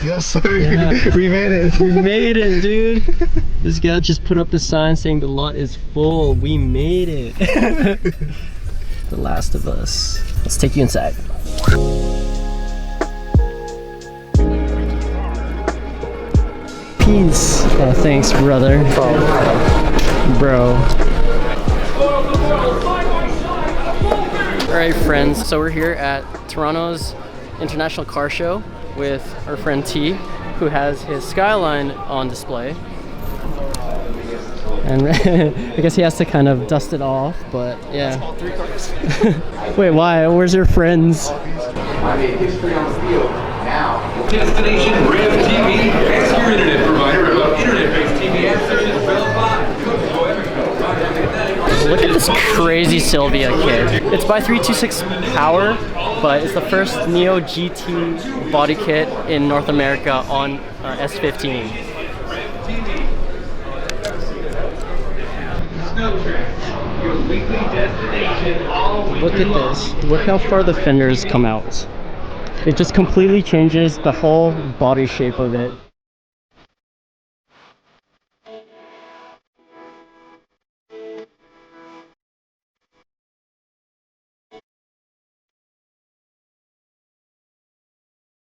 Yes, sir. Yeah. We made it. We made it, dude. This guy just put up the sign saying the lot is full. We made it. The Last of Us. Let's take you inside. Peace. Oh, thanks, brother. Bro. Alright, friends. So we're here at Toronto's International Car Show with our friend T, who has his Skyline on display. And I guess he has to kind of dust it off, but yeah. All 3 cars. Wait, why? Where's your friends? I made history on the field now. Destination Rev TV. Ask your internet provider about internet-based TV ads such as Bell 5. Look at this crazy Sylvia kit. It's by 326 Power, but it's the first Neo GT body kit in North America on S15. Look at this. Look how far the fenders come out. It just completely changes the whole body shape of it.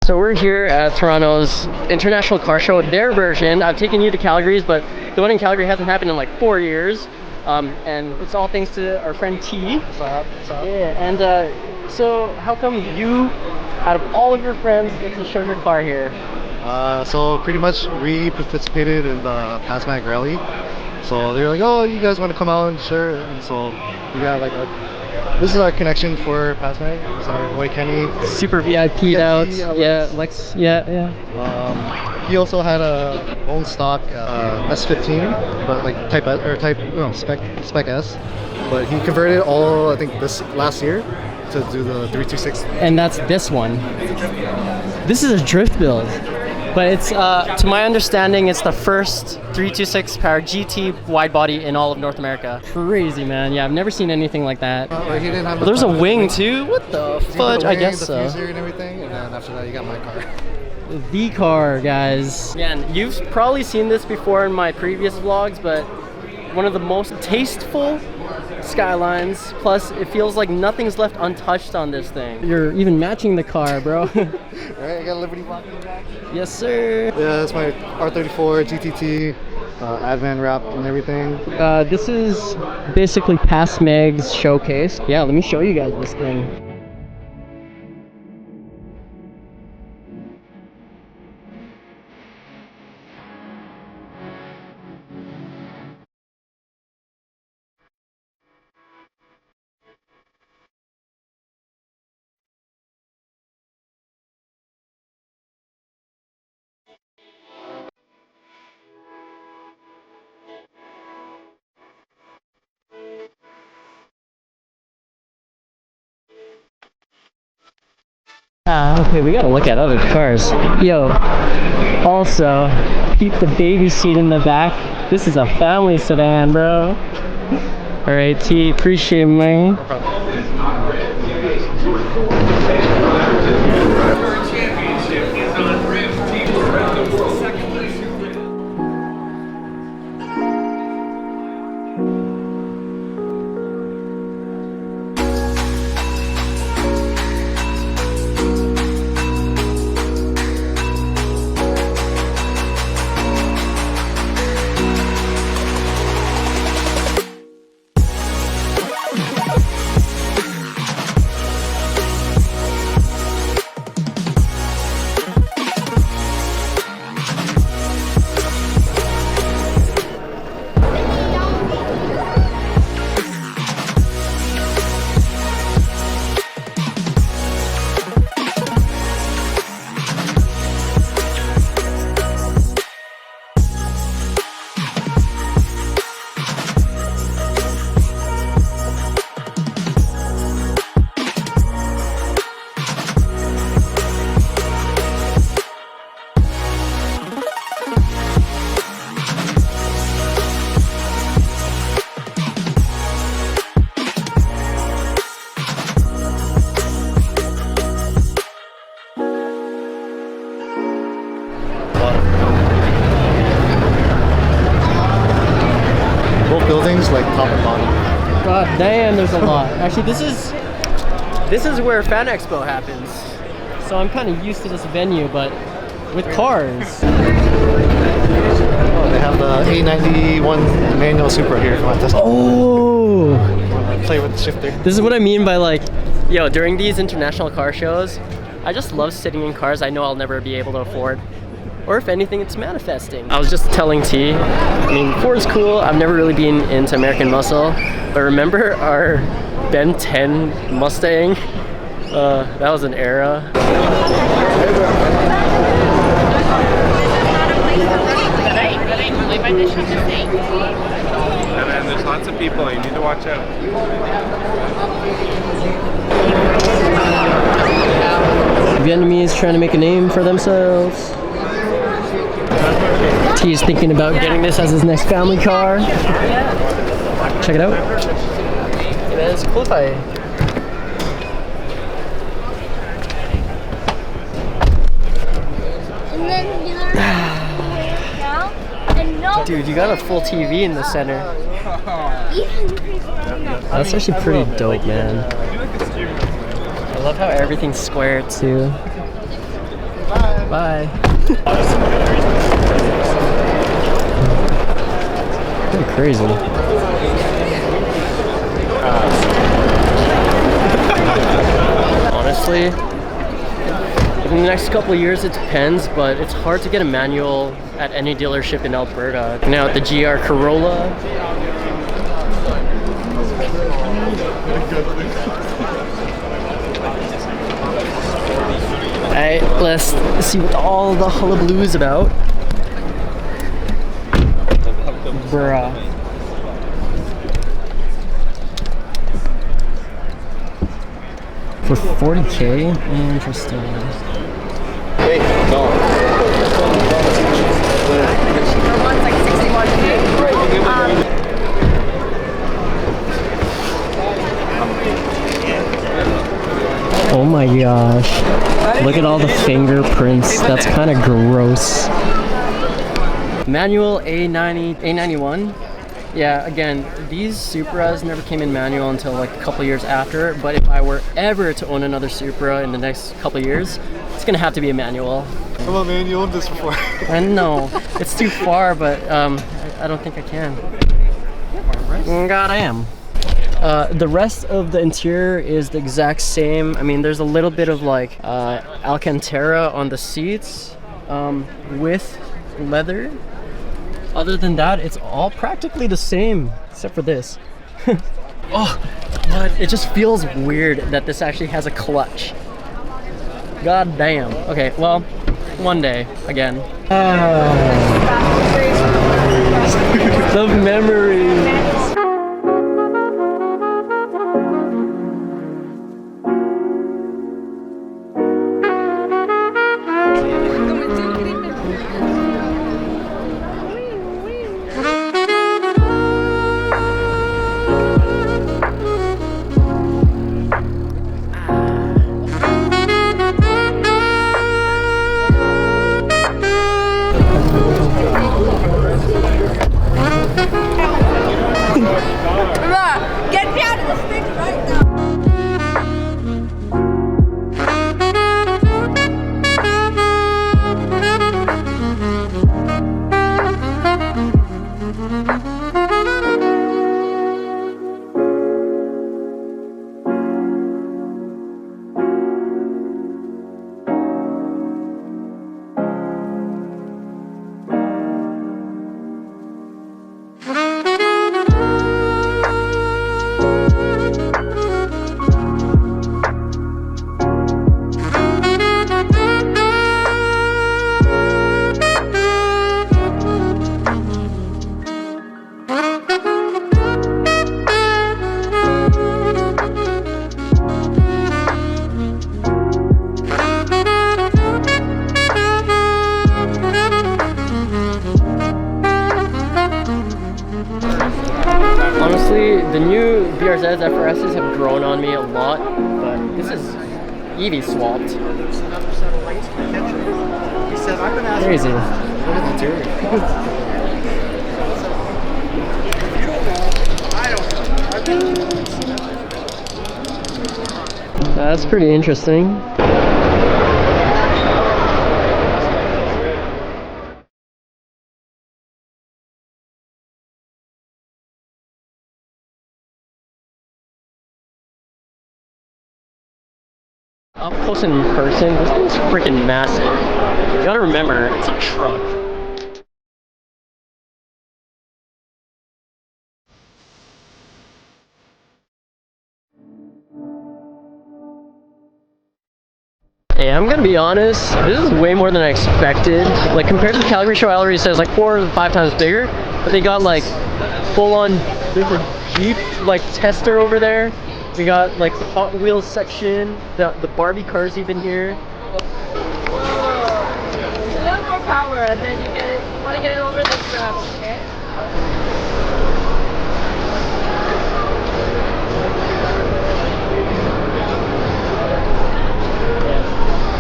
So we're here at Toronto's International Car Show, their version. I've taken you to Calgary's, but the one in Calgary hasn't happened in like 4 years. And it's all thanks to our friend T. What's up? Yeah, and so how come you, out of all of your friends, get to show your car here? So pretty much we participated in the PASMAG rally. So they were like, oh, you guys want to come out and share? And so we got like this is our connection for PASMAG. This is our boy Kenny. Super VIP'd out. Yeah, Lex. Yeah. He also had a own stock S15, but like spec S. But he converted all, I think, this last year to do the 326. And that's this one. This is a drift build, but it's to my understanding, it's the first 326 power GT wide body in all of North America. Crazy, man. Yeah, I've never seen anything like that. He didn't have There's a wing too. What the fudge? I guess the so. diffuser and everything, and then after that you got my car. The car, guys. Yeah, and you've probably seen this before in my previous vlogs, but one of the most tasteful Skylines. Plus, it feels like nothing's left untouched on this thing. You're even matching the car, bro. Right, I got a Liberty block in the back. Yes, sir. Yeah, that's my R34 GTT, Advan wrap and everything. This is basically PASMAG's showcase. Yeah, let me show you guys this thing. Okay, we gotta look at other cars. Yo, also, keep the baby seat in the back. This is a family sedan, bro. Alright, T, appreciate it, man. there's a lot. Actually, this is where Fan Expo happens. So I'm kind of used to this venue, but with cars. Oh, they have the A91 manual Supra here. If you want to test it. Oh! Play with the shifter. This is what I mean by like, yo, during these international car shows, I just love sitting in cars I know I'll never be able to afford. Or if anything, it's manifesting. I was just telling T, I mean, Ford's cool. I've never really been into American muscle, but remember our Ben 10 Mustang? That was an era. And there's lots of people, you need to watch out. Vietnamese trying to make a name for themselves. T is thinking about getting this as his next family car. Check it out. Hey man, it's cool if Dude, you got a full TV in the center. That's actually pretty dope, man. I love how everything's square too. Bye. Pretty crazy. Honestly, in the next couple of years it depends, but it's hard to get a manual at any dealership in Alberta. Now at the GR Corolla. Alright, let's see what all the hullabaloo is about. Bruh. For 40K? Interesting. Hey, no. One's like 61K. Oh my gosh. Look at all the fingerprints. That's kind of gross. Manual A91. Yeah, again, these Supras never came in manual until like a couple years after, but if I were ever to own another Supra in the next couple years, it's gonna have to be a manual. Come on, man, you owned this before. I know, it's too far, but I don't think I can. God, I am. The rest of the interior is the exact same. I mean, there's a little bit of like Alcantara on the seats with leather. Other than that, it's all practically the same, except for this. Oh, but it just feels weird that this actually has a clutch. God damn. Okay, well, one day, again. The memories. Get me out of this thing right now. Honestly, the new BRZs, FRSs have grown on me a lot, but this is EV swapped. Crazy. Look at the interior. I don't know. That's pretty interesting. Up close and in person, this thing's freaking massive. You gotta remember, it's a truck. Hey, I'm gonna be honest, this is way more than I expected. Like compared to the Calgary show, I already said it's like 4 or 5 times bigger, but they got like full-on, there's a Jeep like tester over there. We got like the Hot Wheels section, the Barbie cars even here. Whoa. A little more power, and then you want to get it over the strap, okay?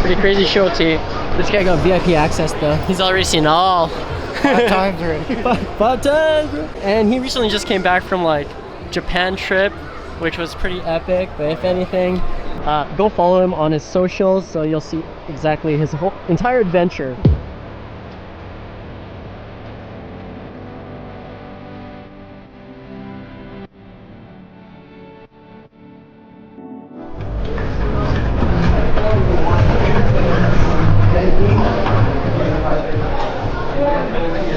Pretty crazy show, T. This guy got VIP access though. He's already seen all. 5 times already. 5 times, bro. And he recently just came back from like Japan trip, which was pretty epic. But if anything, go follow him on his socials so you'll see exactly his whole entire adventure.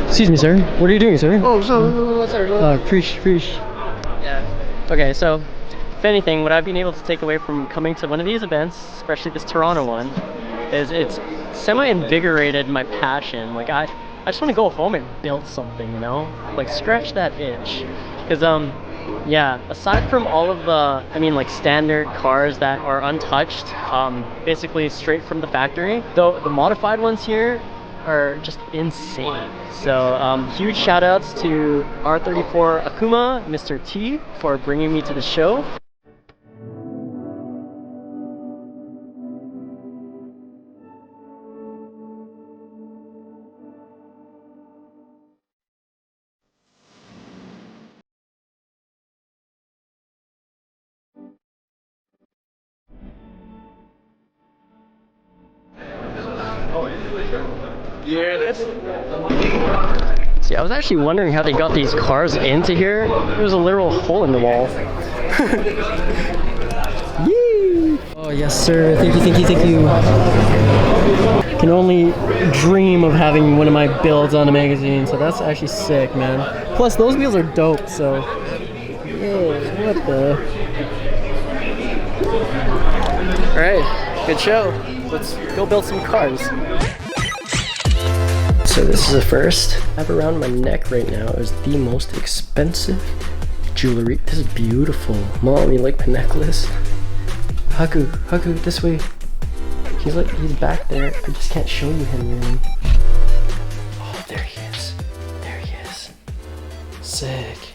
Excuse me, sir. What are you doing, sir? Oh, so Preach. Yeah. Okay, so if anything, what I've been able to take away from coming to one of these events, especially this Toronto one, is it's semi-invigorated my passion. Like I just want to go home and build something, you know? Like scratch that itch. Because yeah, aside from all of the, I mean like standard cars that are untouched, basically straight from the factory, though the modified ones here are just insane. So huge shout outs to R34 Akuma, Mr. T, for bringing me to the show. Yeah, that's... See, I was actually wondering how they got these cars into here. There was a literal hole in the wall. Yee! Oh yes, sir. Thank you. Can only dream of having one of my builds on a magazine, so that's actually sick, man. Plus, those wheels are dope, so... Yeah, what the... Alright, good show. Let's go build some cars. So this is a first. I have around my neck right now is the most expensive jewelry. This is beautiful. Mom, you like my necklace? Haku, this way. He's back there. I just can't show you him really. Oh, there he is. Sick.